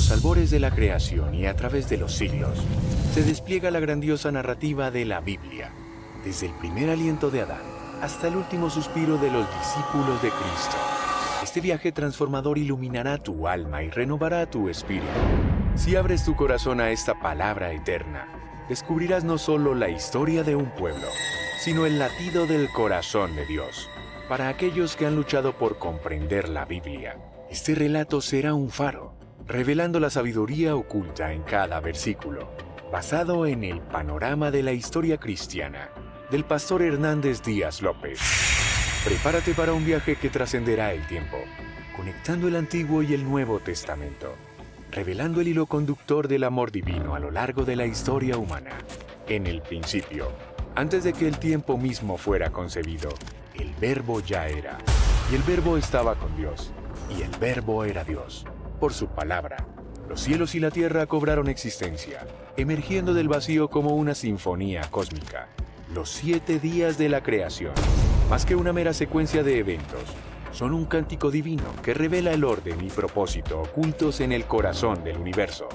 los albores de la creación y a través de los siglos, se despliega la grandiosa narrativa de la Biblia, desde el primer aliento de Adán hasta el último suspiro de los discípulos de Cristo. Este viaje transformador iluminará tu alma y renovará tu espíritu. Si abres tu corazón a esta palabra eterna, descubrirás no solo la historia de un pueblo, sino el latido del corazón de Dios. Para aquellos que han luchado por comprender la Biblia, este relato será un faro, revelando la sabiduría oculta en cada versículo, basado en el panorama de la historia cristiana del pastor Hernández Díaz López. Prepárate para un viaje que trascenderá el tiempo, conectando el Antiguo y el Nuevo Testamento, revelando el hilo conductor del amor divino a lo largo de la historia humana. En el principio, antes de que el tiempo mismo fuera concebido, el Verbo ya era, y el Verbo estaba con Dios, y el Verbo era Dios. Por su palabra, los cielos y la tierra cobraron existencia, emergiendo del vacío como una sinfonía cósmica. Los 7 días de la creación, más que una mera secuencia de eventos, son un cántico divino que revela el orden y propósito ocultos en el corazón del universo.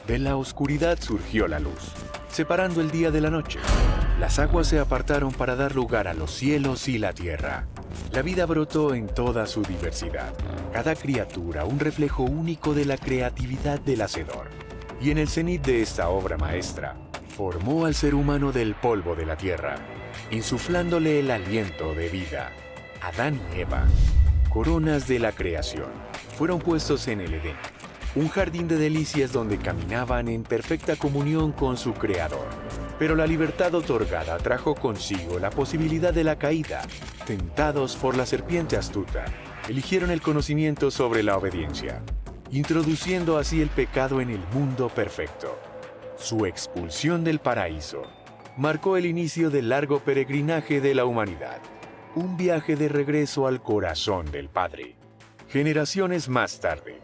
De la oscuridad surgió la luz, separando el día de la noche. Las aguas se apartaron para dar lugar a los cielos y la tierra. La vida brotó en toda su diversidad, cada criatura un reflejo único de la creatividad del Hacedor. Y en el cenit de esta obra maestra, formó al ser humano del polvo de la tierra, insuflándole el aliento de vida. Adán y Eva, coronas de la creación, fueron puestos en el Edén, un jardín de delicias donde caminaban en perfecta comunión con su Creador. Pero la libertad otorgada trajo consigo la posibilidad de la caída. Tentados por la serpiente astuta, eligieron el conocimiento sobre la obediencia, introduciendo así el pecado en el mundo perfecto. Su expulsión del paraíso marcó el inicio del largo peregrinaje de la humanidad, un viaje de regreso al corazón del Padre. Generaciones más tarde,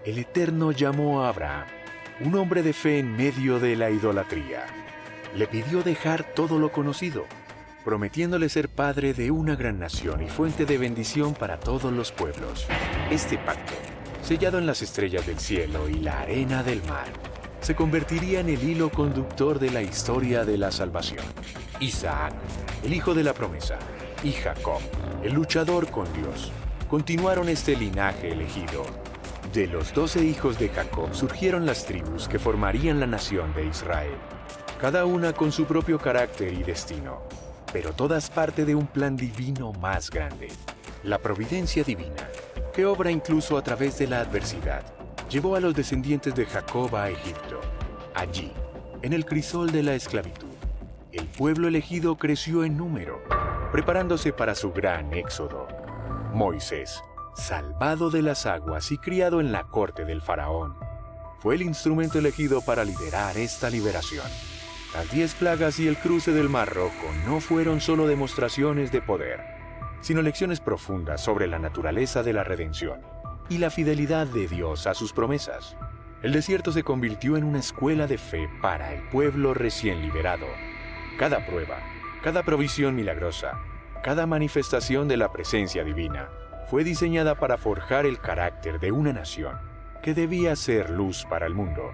el Eterno llamó a Abraham, un hombre de fe en medio de la idolatría. Le pidió dejar todo lo conocido, prometiéndole ser padre de una gran nación y fuente de bendición para todos los pueblos. Este pacto, sellado en las estrellas del cielo y la arena del mar, se convertiría en el hilo conductor de la historia de la salvación. Isaac, el hijo de la promesa, y Jacob, el luchador con Dios, continuaron este linaje elegido. De los 12 hijos de Jacob surgieron las tribus que formarían la nación de Israel, cada una con su propio carácter y destino, pero todas parte de un plan divino más grande. La providencia divina, que obra incluso a través de la adversidad, llevó a los descendientes de Jacob a Egipto. Allí, en el crisol de la esclavitud, el pueblo elegido creció en número, preparándose para su gran éxodo. Moisés, salvado de las aguas y criado en la corte del faraón, fue el instrumento elegido para liderar esta liberación. Las 10 plagas y el cruce del Mar Rojo no fueron solo demostraciones de poder, sino lecciones profundas sobre la naturaleza de la redención y la fidelidad de Dios a sus promesas. El desierto se convirtió en una escuela de fe para el pueblo recién liberado. Cada prueba, cada provisión milagrosa, cada manifestación de la presencia divina fue diseñada para forjar el carácter de una nación que debía ser luz para el mundo.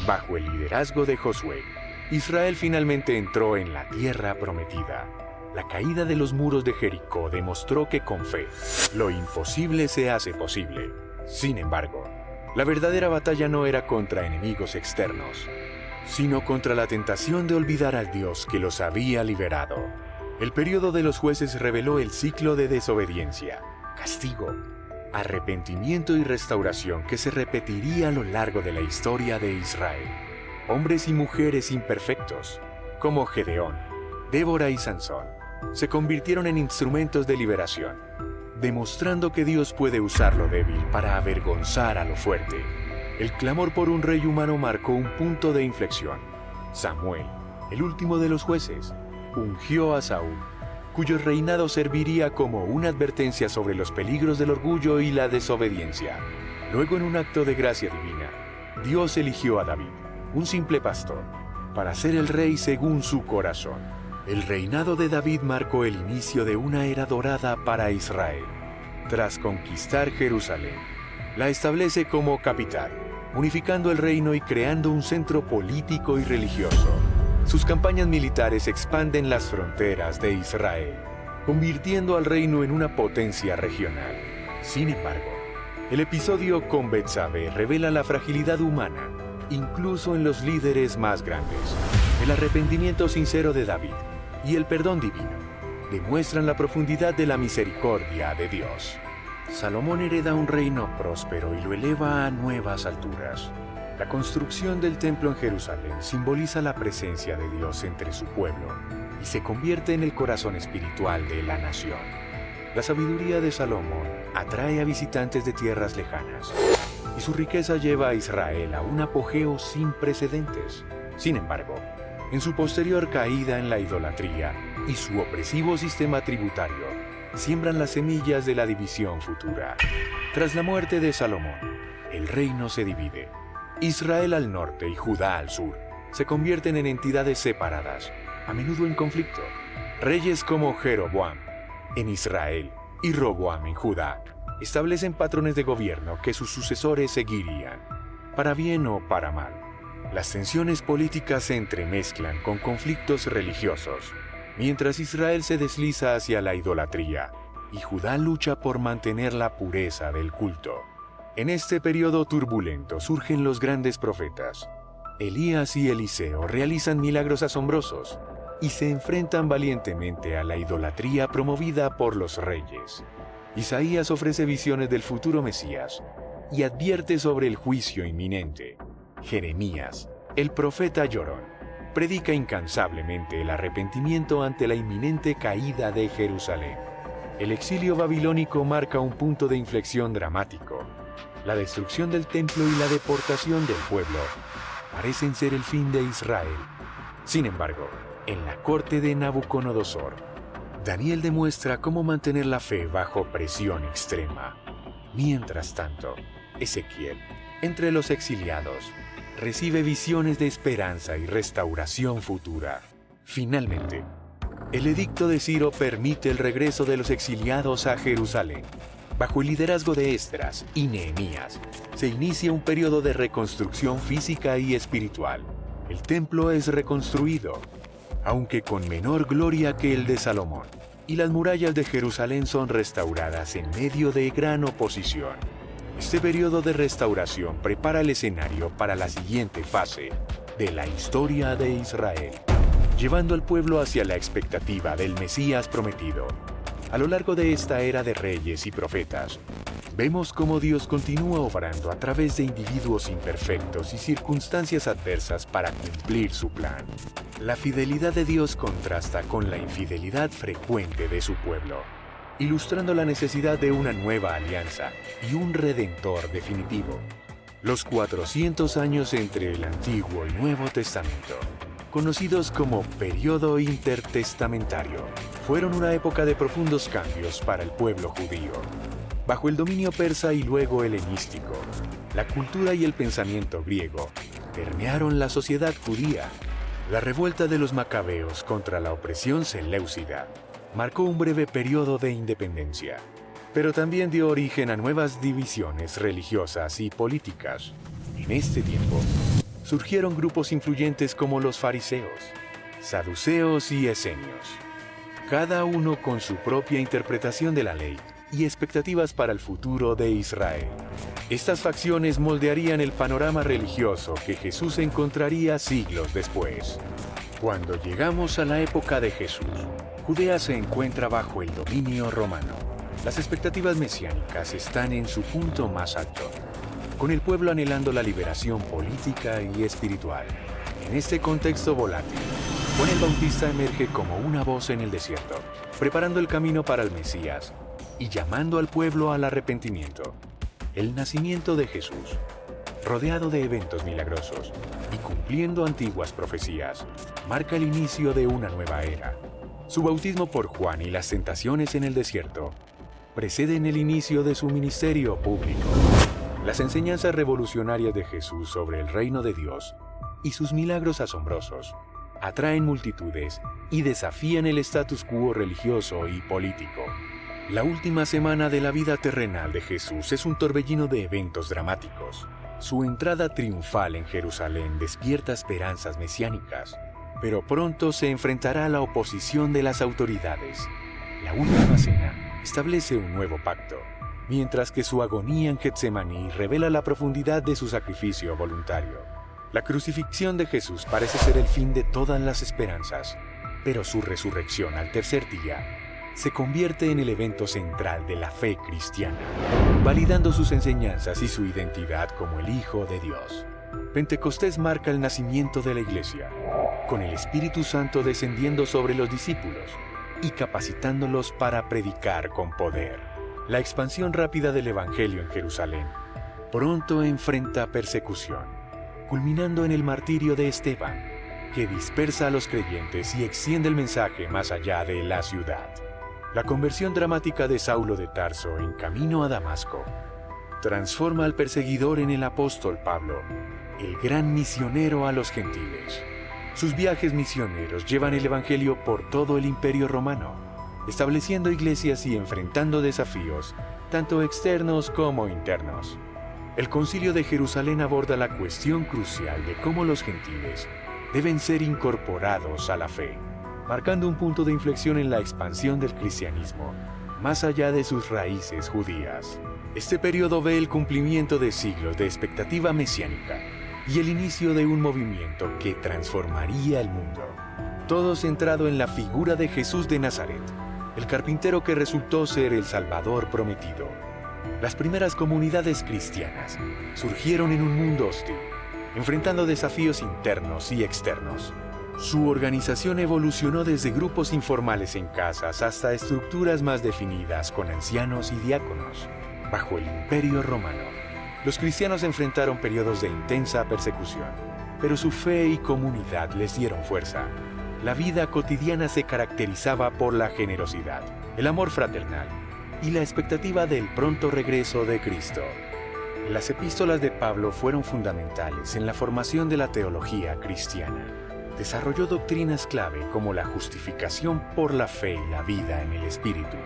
Bajo el liderazgo de Josué, Israel finalmente entró en la tierra prometida. La caída de los muros de Jericó demostró que con fe, lo imposible se hace posible. Sin embargo, la verdadera batalla no era contra enemigos externos, sino contra la tentación de olvidar al Dios que los había liberado. El período de los jueces reveló el ciclo de desobediencia, castigo, arrepentimiento y restauración que se repetiría a lo largo de la historia de Israel. Hombres y mujeres imperfectos, como Gedeón, Débora y Sansón, se convirtieron en instrumentos de liberación, demostrando que Dios puede usar lo débil para avergonzar a lo fuerte. El clamor por un rey humano marcó un punto de inflexión. Samuel, el último de los jueces, ungió a Saúl, cuyo reinado serviría como una advertencia sobre los peligros del orgullo y la desobediencia. Luego, en un acto de gracia divina, Dios eligió a David, un simple pastor, para ser el rey según su corazón. El reinado de David marcó el inicio de una era dorada para Israel. Tras conquistar Jerusalén, la establece como capital, unificando el reino y creando un centro político y religioso. Sus campañas militares expanden las fronteras de Israel, convirtiendo al reino en una potencia regional. Sin embargo, el episodio con Betsabé revela la fragilidad humana, incluso en los líderes más grandes. El arrepentimiento sincero de David y el perdón divino demuestran la profundidad de la misericordia de Dios. Salomón hereda un reino próspero y lo eleva a nuevas alturas. La construcción del templo en Jerusalén simboliza la presencia de Dios entre su pueblo y se convierte en el corazón espiritual de la nación. La sabiduría de Salomón atrae a visitantes de tierras lejanas y su riqueza lleva a Israel a un apogeo sin precedentes. Sin embargo, en su posterior caída en la idolatría y su opresivo sistema tributario, siembran las semillas de la división futura. Tras la muerte de Salomón, el reino se divide. Israel al norte y Judá al sur se convierten en entidades separadas, a menudo en conflicto. Reyes como Jeroboam en Israel y Roboam en Judá establecen patrones de gobierno que sus sucesores seguirían, para bien o para mal. Las tensiones políticas se entremezclan con conflictos religiosos, mientras Israel se desliza hacia la idolatría y Judá lucha por mantener la pureza del culto. En este periodo turbulento surgen los grandes profetas. Elías y Eliseo realizan milagros asombrosos y se enfrentan valientemente a la idolatría promovida por los reyes. Isaías ofrece visiones del futuro Mesías y advierte sobre el juicio inminente. Jeremías, el profeta llorón, predica incansablemente el arrepentimiento ante la inminente caída de Jerusalén. El exilio babilónico marca un punto de inflexión dramático. La destrucción del templo y la deportación del pueblo parecen ser el fin de Israel. Sin embargo, en la corte de Nabucodonosor, Daniel demuestra cómo mantener la fe bajo presión extrema. Mientras tanto, Ezequiel, entre los exiliados, recibe visiones de esperanza y restauración futura. Finalmente, el edicto de Ciro permite el regreso de los exiliados a Jerusalén. Bajo el liderazgo de Esdras y Nehemías, se inicia un periodo de reconstrucción física y espiritual. El templo es reconstruido, aunque con menor gloria que el de Salomón, y las murallas de Jerusalén son restauradas en medio de gran oposición. Este periodo de restauración prepara el escenario para la siguiente fase de la historia de Israel, llevando al pueblo hacia la expectativa del Mesías prometido. A lo largo de esta era de reyes y profetas, vemos cómo Dios continúa obrando a través de individuos imperfectos y circunstancias adversas para cumplir su plan. La fidelidad de Dios contrasta con la infidelidad frecuente de su pueblo, ilustrando la necesidad de una nueva alianza y un redentor definitivo. Los 400 años entre el Antiguo y Nuevo Testamento, conocidos como Período Intertestamentario, fueron una época de profundos cambios para el pueblo judío. Bajo el dominio persa y luego helenístico, la cultura y el pensamiento griego permearon la sociedad judía. La revuelta de los macabeos contra la opresión seleucida marcó un breve periodo de independencia, pero también dio origen a nuevas divisiones religiosas y políticas. En este tiempo, surgieron grupos influyentes como los fariseos, saduceos y esenios, cada uno con su propia interpretación de la ley y expectativas para el futuro de Israel. Estas facciones moldearían el panorama religioso que Jesús encontraría siglos después. Cuando llegamos a la época de Jesús, Judea se encuentra bajo el dominio romano. Las expectativas mesiánicas están en su punto más alto, con el pueblo anhelando la liberación política y espiritual. En este contexto volátil, Juan el Bautista emerge como una voz en el desierto, preparando el camino para el Mesías y llamando al pueblo al arrepentimiento. El nacimiento de Jesús, rodeado de eventos milagrosos y cumpliendo antiguas profecías, marca el inicio de una nueva era. Su bautismo por Juan y las tentaciones en el desierto preceden el inicio de su ministerio público. Las enseñanzas revolucionarias de Jesús sobre el reino de Dios y sus milagros asombrosos atraen multitudes y desafían el status quo religioso y político. La última semana de la vida terrenal de Jesús es un torbellino de eventos dramáticos. Su entrada triunfal en Jerusalén despierta esperanzas mesiánicas, pero pronto se enfrentará a la oposición de las autoridades. La última cena establece un nuevo pacto, mientras que su agonía en Getsemaní revela la profundidad de su sacrificio voluntario. La crucifixión de Jesús parece ser el fin de todas las esperanzas, pero su resurrección al tercer día se convierte en el evento central de la fe cristiana, validando sus enseñanzas y su identidad como el Hijo de Dios. Pentecostés marca el nacimiento de la Iglesia, con el Espíritu Santo descendiendo sobre los discípulos y capacitándolos para predicar con poder. La expansión rápida del Evangelio en Jerusalén pronto enfrenta persecución, culminando en el martirio de Esteban, que dispersa a los creyentes y extiende el mensaje más allá de la ciudad. La conversión dramática de Saulo de Tarso en camino a Damasco transforma al perseguidor en el apóstol Pablo, el gran misionero a los gentiles. Sus viajes misioneros llevan el Evangelio por todo el Imperio Romano, estableciendo iglesias y enfrentando desafíos, tanto externos como internos. El Concilio de Jerusalén aborda la cuestión crucial de cómo los gentiles deben ser incorporados a la fe, marcando un punto de inflexión en la expansión del cristianismo, más allá de sus raíces judías. Este periodo ve el cumplimiento de siglos de expectativa mesiánica y el inicio de un movimiento que transformaría el mundo, todo centrado en la figura de Jesús de Nazaret, el carpintero que resultó ser el Salvador prometido. Las primeras comunidades cristianas surgieron en un mundo hostil, enfrentando desafíos internos y externos. Su organización evolucionó desde grupos informales en casas hasta estructuras más definidas con ancianos y diáconos. Bajo el Imperio Romano, los cristianos enfrentaron periodos de intensa persecución, pero su fe y comunidad les dieron fuerza. La vida cotidiana se caracterizaba por la generosidad, el amor fraternal y la expectativa del pronto regreso de Cristo. Las epístolas de Pablo fueron fundamentales en la formación de la teología cristiana. Desarrolló doctrinas clave como la justificación por la fe y la vida en el Espíritu.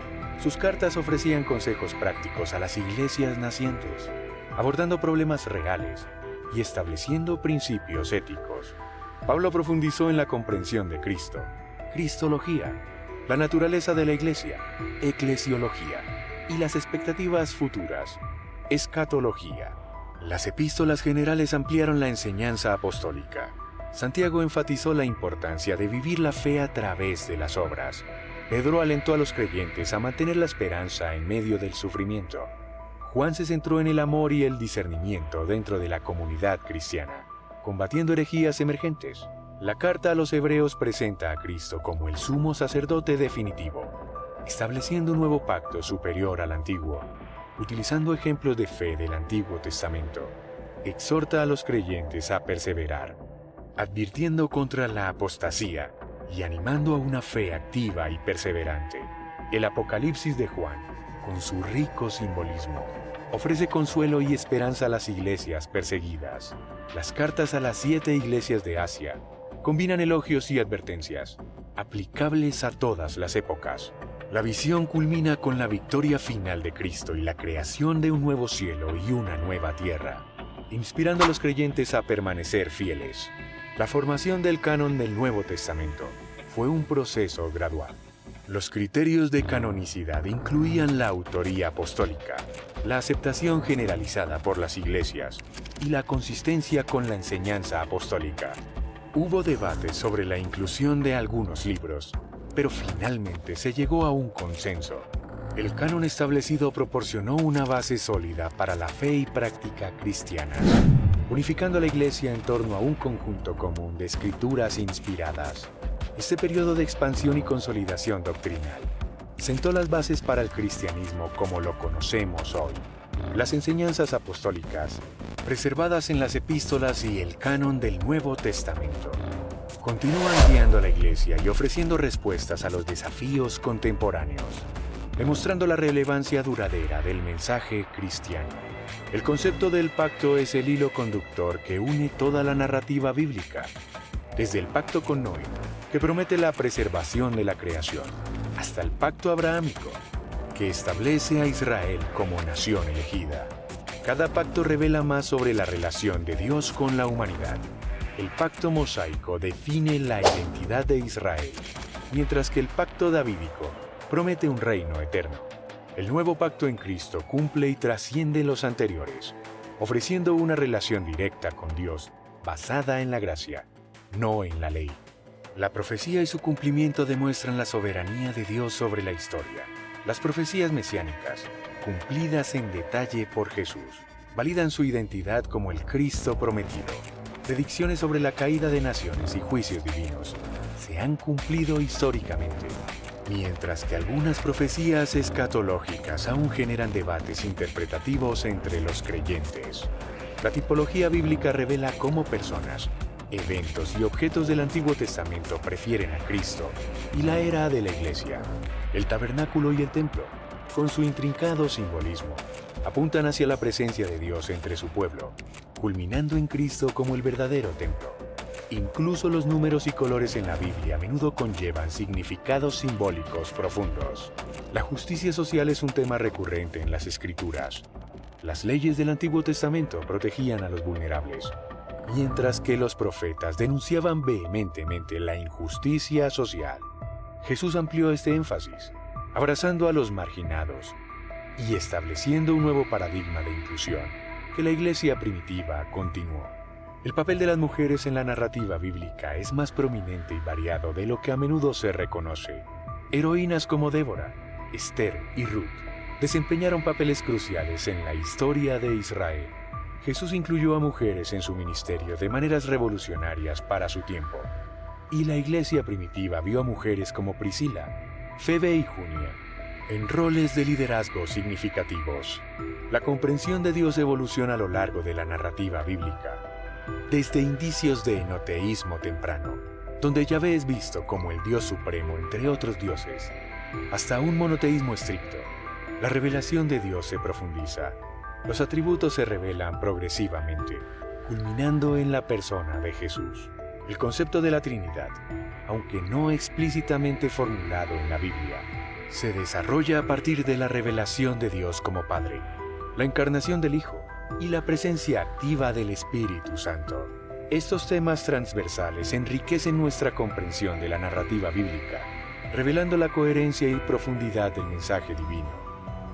Sus cartas ofrecían consejos prácticos a las iglesias nacientes, abordando problemas reales y estableciendo principios éticos. Pablo profundizó en la comprensión de Cristo, cristología, la naturaleza de la iglesia, eclesiología, y las expectativas futuras, escatología. Las epístolas generales ampliaron la enseñanza apostólica. Santiago enfatizó la importancia de vivir la fe a través de las obras. Pedro alentó a los creyentes a mantener la esperanza en medio del sufrimiento. Juan se centró en el amor y el discernimiento dentro de la comunidad cristiana, combatiendo herejías emergentes. La carta a los Hebreos presenta a Cristo como el sumo sacerdote definitivo, estableciendo un nuevo pacto superior al antiguo. Utilizando ejemplos de fe del Antiguo Testamento, exhorta a los creyentes a perseverar, advirtiendo contra la apostasía y animando a una fe activa y perseverante. El Apocalipsis de Juan, con su rico simbolismo, ofrece consuelo y esperanza a las iglesias perseguidas. Las cartas a las 7 iglesias de Asia combinan elogios y advertencias, aplicables a todas las épocas. La visión culmina con la victoria final de Cristo y la creación de un nuevo cielo y una nueva tierra, inspirando a los creyentes a permanecer fieles. La formación del canon del Nuevo Testamento fue un proceso gradual. Los criterios de canonicidad incluían la autoría apostólica, la aceptación generalizada por las iglesias y la consistencia con la enseñanza apostólica. Hubo debates sobre la inclusión de algunos libros, pero finalmente se llegó a un consenso. El canon establecido proporcionó una base sólida para la fe y práctica cristianas, unificando a la Iglesia en torno a un conjunto común de escrituras inspiradas. Este periodo de expansión y consolidación doctrinal sentó las bases para el cristianismo como lo conocemos hoy. Las enseñanzas apostólicas, preservadas en las epístolas y el canon del Nuevo Testamento, continúan guiando a la Iglesia y ofreciendo respuestas a los desafíos contemporáneos, demostrando la relevancia duradera del mensaje cristiano. El concepto del pacto es el hilo conductor que une toda la narrativa bíblica, desde el pacto con Noé, que promete la preservación de la creación, hasta el pacto abrahámico, que establece a Israel como nación elegida. Cada pacto revela más sobre la relación de Dios con la humanidad. El pacto mosaico define la identidad de Israel, mientras que el pacto davídico promete un reino eterno. El nuevo pacto en Cristo cumple y trasciende los anteriores, ofreciendo una relación directa con Dios basada en la gracia, no en la ley. La profecía y su cumplimiento demuestran la soberanía de Dios sobre la historia. Las profecías mesiánicas, cumplidas en detalle por Jesús, validan su identidad como el Cristo prometido. Predicciones sobre la caída de naciones y juicios divinos se han cumplido históricamente, mientras que algunas profecías escatológicas aún generan debates interpretativos entre los creyentes. La tipología bíblica revela cómo personas, eventos y objetos del Antiguo Testamento prefieren a Cristo y la era de la Iglesia. El tabernáculo y el templo, con su intrincado simbolismo, apuntan hacia la presencia de Dios entre su pueblo, culminando en Cristo como el verdadero templo. Incluso los números y colores en la Biblia a menudo conllevan significados simbólicos profundos. La justicia social es un tema recurrente en las Escrituras. Las leyes del Antiguo Testamento protegían a los vulnerables, mientras que los profetas denunciaban vehementemente la injusticia social. Jesús amplió este énfasis, abrazando a los marginados y estableciendo un nuevo paradigma de inclusión que la iglesia primitiva continuó. El papel de las mujeres en la narrativa bíblica es más prominente y variado de lo que a menudo se reconoce. Heroínas como Débora, Esther y Ruth desempeñaron papeles cruciales en la historia de Israel. Jesús incluyó a mujeres en su ministerio de maneras revolucionarias para su tiempo, y la iglesia primitiva vio a mujeres como Priscila, Febe y Junia en roles de liderazgo significativos. La comprensión de Dios evoluciona a lo largo de la narrativa bíblica, desde indicios de enoteísmo temprano, donde Yahvé es visto como el Dios supremo entre otros dioses, hasta un monoteísmo estricto. La revelación de Dios se profundiza. Los atributos se revelan progresivamente, culminando en la persona de Jesús. El concepto de la Trinidad, aunque no explícitamente formulado en la Biblia, se desarrolla a partir de la revelación de Dios como Padre, la encarnación del Hijo y la presencia activa del Espíritu Santo. Estos temas transversales enriquecen nuestra comprensión de la narrativa bíblica, revelando la coherencia y profundidad del mensaje divino.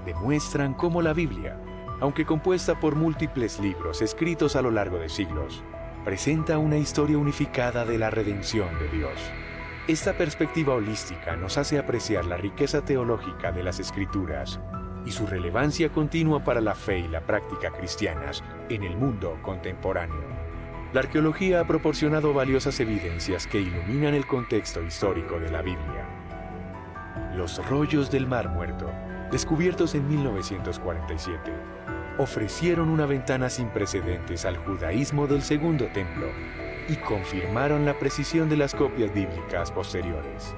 Demuestran cómo la Biblia, aunque compuesta por múltiples libros escritos a lo largo de siglos, presenta una historia unificada de la redención de Dios. Esta perspectiva holística nos hace apreciar la riqueza teológica de las Escrituras y su relevancia continua para la fe y la práctica cristianas en el mundo contemporáneo. La arqueología ha proporcionado valiosas evidencias que iluminan el contexto histórico de la Biblia. Los rollos del Mar Muerto, descubiertos en 1947, ofrecieron una ventana sin precedentes al judaísmo del Segundo Templo y confirmaron la precisión de las copias bíblicas posteriores.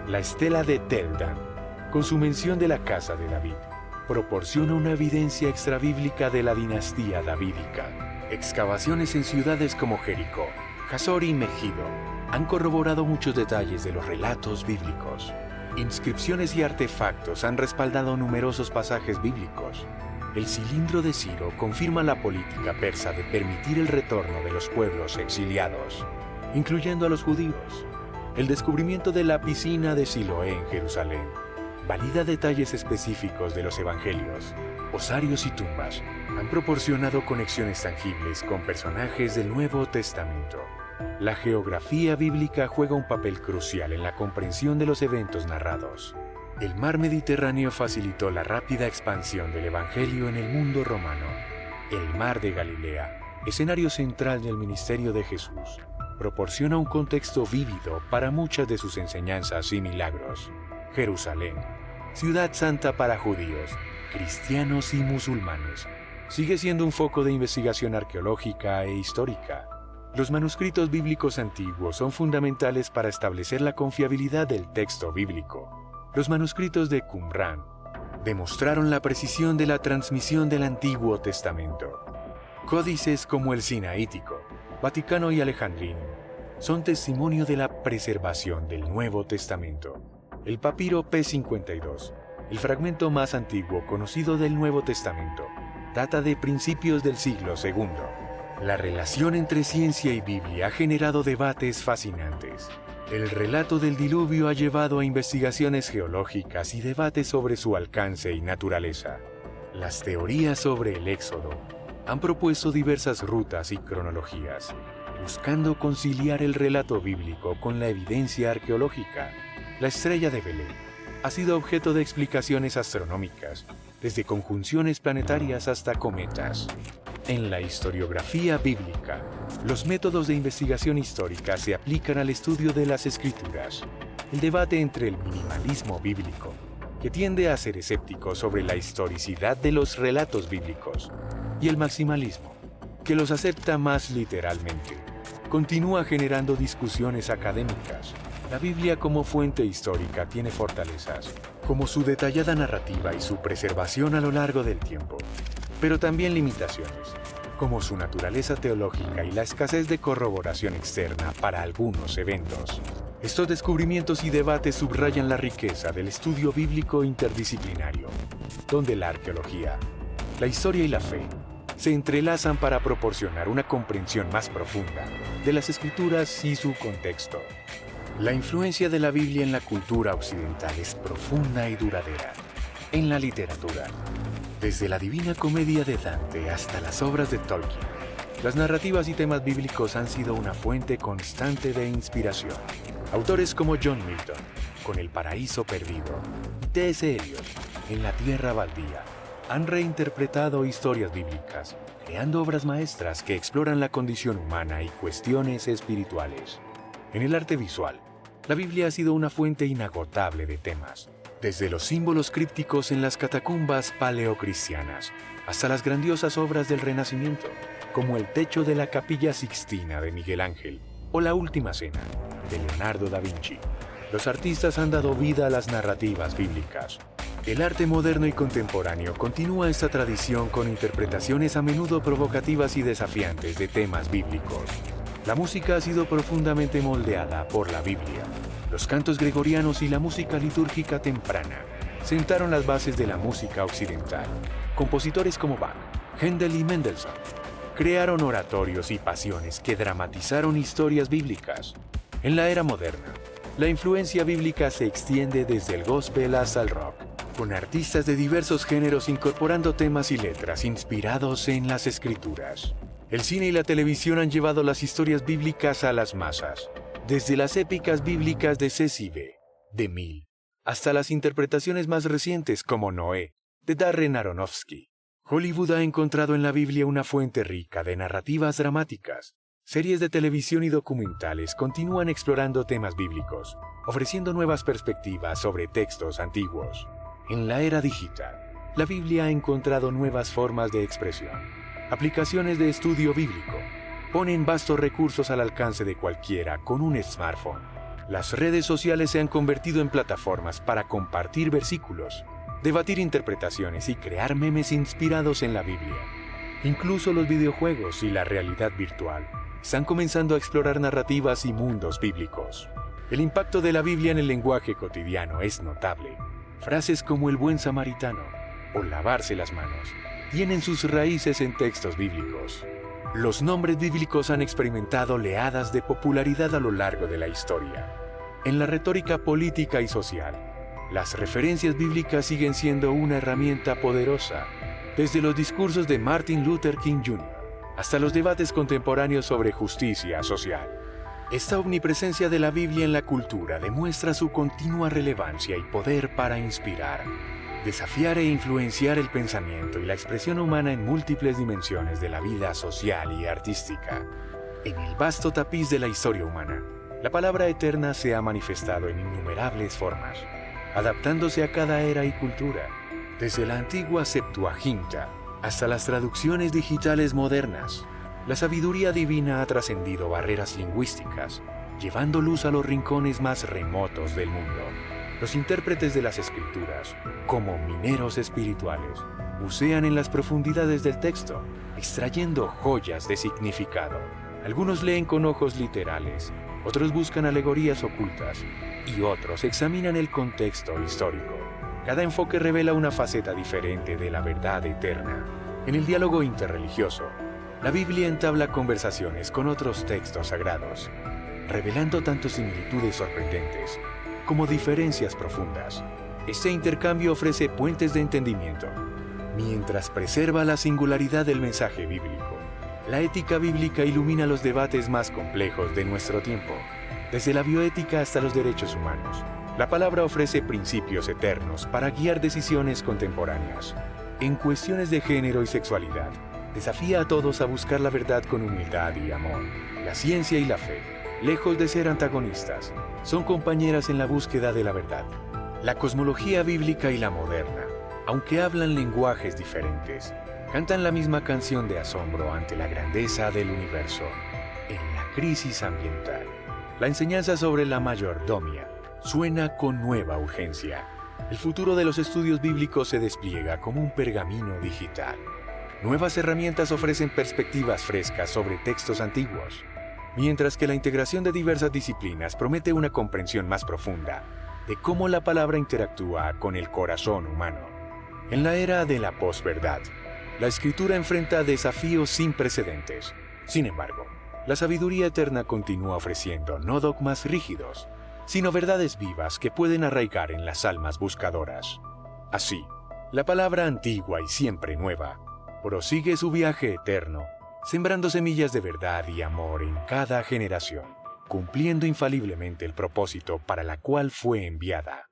La estela de Tel Dan, con su mención de la casa de David, proporciona una evidencia extrabíblica de la dinastía davídica. Excavaciones en ciudades como Jericó, Hazor y Megido han corroborado muchos detalles de los relatos bíblicos. Inscripciones y artefactos han respaldado numerosos pasajes bíblicos. El cilindro de Ciro confirma la política persa de permitir el retorno de los pueblos exiliados, incluyendo a los judíos. El descubrimiento de la piscina de Siloé en Jerusalén valida detalles específicos de los evangelios. Osarios y tumbas han proporcionado conexiones tangibles con personajes del Nuevo Testamento. La geografía bíblica juega un papel crucial en la comprensión de los eventos narrados. El mar Mediterráneo facilitó la rápida expansión del Evangelio en el mundo romano. El mar de Galilea, escenario central del ministerio de Jesús, proporciona un contexto vívido para muchas de sus enseñanzas y milagros. Jerusalén, ciudad santa para judíos, cristianos y musulmanes, sigue siendo un foco de investigación arqueológica e histórica. Los manuscritos bíblicos antiguos son fundamentales para establecer la confiabilidad del texto bíblico. Los manuscritos de Qumrán demostraron la precisión de la transmisión del Antiguo Testamento. Códices como el Sinaítico, Vaticano y Alejandrino son testimonio de la preservación del Nuevo Testamento. El papiro P52, el fragmento más antiguo conocido del Nuevo Testamento, data de principios del siglo II. La relación entre ciencia y Biblia ha generado debates fascinantes. El relato del diluvio ha llevado a investigaciones geológicas y debates sobre su alcance y naturaleza. Las teorías sobre el Éxodo han propuesto diversas rutas y cronologías, buscando conciliar el relato bíblico con la evidencia arqueológica. La estrella de Belén ha sido objeto de explicaciones astronómicas, desde conjunciones planetarias hasta cometas. En la historiografía bíblica, los métodos de investigación histórica se aplican al estudio de las escrituras. El debate entre el minimalismo bíblico, que tiende a ser escéptico sobre la historicidad de los relatos bíblicos, y el maximalismo, que los acepta más literalmente, continúa generando discusiones académicas. La Biblia como fuente histórica tiene fortalezas, como su detallada narrativa y su preservación a lo largo del tiempo, pero también limitaciones, como su naturaleza teológica y la escasez de corroboración externa para algunos eventos. Estos descubrimientos y debates subrayan la riqueza del estudio bíblico interdisciplinario, donde la arqueología, la historia y la fe se entrelazan para proporcionar una comprensión más profunda de las escrituras y su contexto. La influencia de la Biblia en la cultura occidental es profunda y duradera. En la literatura, desde la Divina Comedia de Dante hasta las obras de Tolkien, las narrativas y temas bíblicos han sido una fuente constante de inspiración. Autores como John Milton, con El Paraíso Perdido, y T.S. Eliot, en La Tierra Baldía, han reinterpretado historias bíblicas, creando obras maestras que exploran la condición humana y cuestiones espirituales. En el arte visual, la Biblia ha sido una fuente inagotable de temas, desde los símbolos crípticos en las catacumbas paleocristianas hasta las grandiosas obras del Renacimiento, como el techo de la Capilla Sixtina de Miguel Ángel o La Última Cena de Leonardo da Vinci. Los artistas han dado vida a las narrativas bíblicas. El arte moderno y contemporáneo continúa esta tradición con interpretaciones a menudo provocativas y desafiantes de temas bíblicos. La música ha sido profundamente moldeada por la Biblia. Los cantos gregorianos y la música litúrgica temprana sentaron las bases de la música occidental. Compositores como Bach, Händel y Mendelssohn crearon oratorios y pasiones que dramatizaron historias bíblicas. En la era moderna, la influencia bíblica se extiende desde el gospel hasta el rock, con artistas de diversos géneros incorporando temas y letras inspirados en las escrituras. El cine y la televisión han llevado las historias bíblicas a las masas, desde las épicas bíblicas de C.S. Lewis, de Mill, hasta las interpretaciones más recientes como Noé, de Darren Aronofsky. Hollywood ha encontrado en la Biblia una fuente rica de narrativas dramáticas. Series de televisión y documentales continúan explorando temas bíblicos, ofreciendo nuevas perspectivas sobre textos antiguos. En la era digital, la Biblia ha encontrado nuevas formas de expresión. Aplicaciones de estudio bíblico ponen vastos recursos al alcance de cualquiera con un smartphone. Las redes sociales se han convertido en plataformas para compartir versículos, debatir interpretaciones y crear memes inspirados en la Biblia. Incluso los videojuegos y la realidad virtual están comenzando a explorar narrativas y mundos bíblicos. El impacto de la Biblia en el lenguaje cotidiano es notable. Frases como el buen samaritano o lavarse las manos tienen sus raíces en textos bíblicos. Los nombres bíblicos han experimentado oleadas de popularidad a lo largo de la historia. En la retórica política y social, las referencias bíblicas siguen siendo una herramienta poderosa, desde los discursos de Martin Luther King Jr. hasta los debates contemporáneos sobre justicia social. Esta omnipresencia de la Biblia en la cultura demuestra su continua relevancia y poder para inspirar, desafiar e influenciar el pensamiento y la expresión humana en múltiples dimensiones de la vida social y artística. En el vasto tapiz de la historia humana, la palabra eterna se ha manifestado en innumerables formas, adaptándose a cada era y cultura, desde la antigua Septuaginta hasta las traducciones digitales modernas. La sabiduría divina ha trascendido barreras lingüísticas, llevando luz a los rincones más remotos del mundo. Los intérpretes de las Escrituras, como mineros espirituales, bucean en las profundidades del texto, extrayendo joyas de significado. Algunos leen con ojos literales, otros buscan alegorías ocultas y otros examinan el contexto histórico. Cada enfoque revela una faceta diferente de la verdad eterna. En el diálogo interreligioso, la Biblia entabla conversaciones con otros textos sagrados, revelando tanto similitudes sorprendentes como diferencias profundas. Este intercambio ofrece puentes de entendimiento, mientras preserva la singularidad del mensaje bíblico. La ética bíblica ilumina los debates más complejos de nuestro tiempo, desde la bioética hasta los derechos humanos. La palabra ofrece principios eternos para guiar decisiones contemporáneas. En cuestiones de género y sexualidad, desafía a todos a buscar la verdad con humildad y amor. La ciencia y la fe, lejos de ser antagonistas, son compañeras en la búsqueda de la verdad. La cosmología bíblica y la moderna, aunque hablan lenguajes diferentes, cantan la misma canción de asombro ante la grandeza del universo. En la crisis ambiental, la enseñanza sobre la mayordomía suena con nueva urgencia. El futuro de los estudios bíblicos se despliega como un pergamino digital. Nuevas herramientas ofrecen perspectivas frescas sobre textos antiguos, mientras que la integración de diversas disciplinas promete una comprensión más profunda de cómo la palabra interactúa con el corazón humano. En la era de la posverdad, la escritura enfrenta desafíos sin precedentes. Sin embargo, la sabiduría eterna continúa ofreciendo no dogmas rígidos, sino verdades vivas que pueden arraigar en las almas buscadoras. Así, la palabra antigua y siempre nueva prosigue su viaje eterno, sembrando semillas de verdad y amor en cada generación, cumpliendo infaliblemente el propósito para la cual fue enviada.